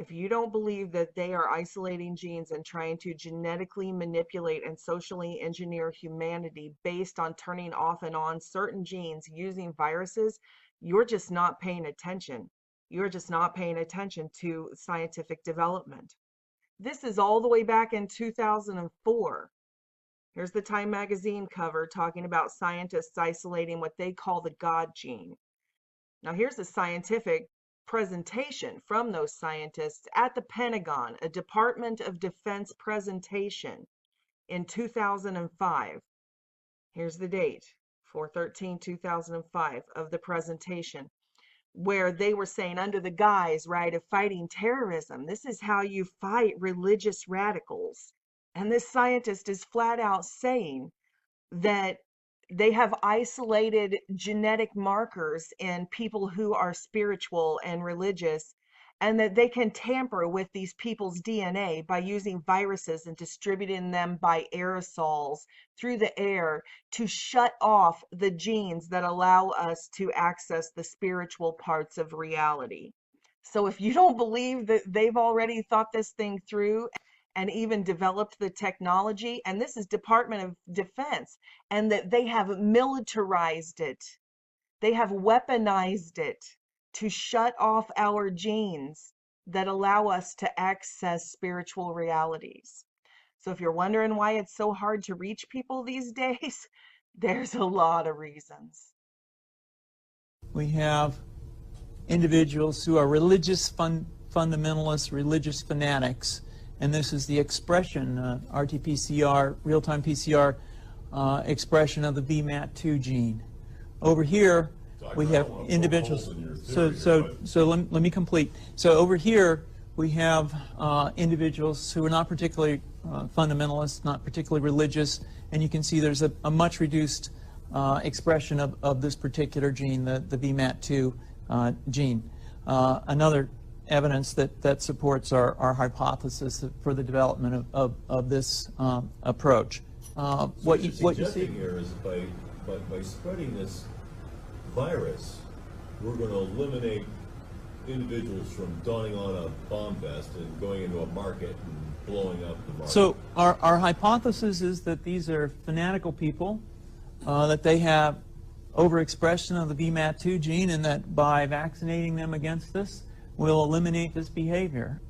If you don't believe that they are isolating genes and trying to genetically manipulate and socially engineer humanity based on turning off and on certain genes using viruses, you're just not paying attention. You're just not paying attention to scientific development. This is all the way back in 2004. Here's the Time magazine cover talking about scientists isolating what they call the God gene. Now, here's a scientific presentation from those scientists at the Pentagon, a Department of Defense presentation in 2005. Here's the date, 4/13/2005, of the presentation, where they were saying, under the guise, right, of fighting terrorism, this is how you fight religious radicals. And this scientist is flat out saying that they have isolated genetic markers in people who are spiritual and religious, and that they can tamper with these people's DNA by using viruses and distributing them by aerosols through the air to shut off the genes that allow us to access the spiritual parts of reality. So if you don't believe that they've already thought this thing through and even developed the technology, and this is Department of Defense, and that they have militarized it, they have weaponized it to shut off our genes that allow us to access spiritual realities. So if you're wondering why it's so hard to reach people these days, there's a lot of reasons. We have individuals who are religious fundamentalists, religious fanatics, and this is the expression, RT-PCR, real-time PCR expression of the VMAT2 gene. Over here, we have individuals. So let me complete. So over here, we have individuals who are not particularly fundamentalists, not particularly religious, and you can see there's a much reduced expression of this particular gene, the VMAT2 gene. Another evidence that supports our hypothesis for the development of this approach. So What you see here is by spreading this virus, we're going to eliminate individuals from donning on a bomb vest and going into a market and blowing up the market. So our hypothesis is that these are fanatical people, that they have overexpression of the VMAT2 gene, and that by vaccinating them against this, we'll eliminate this behavior.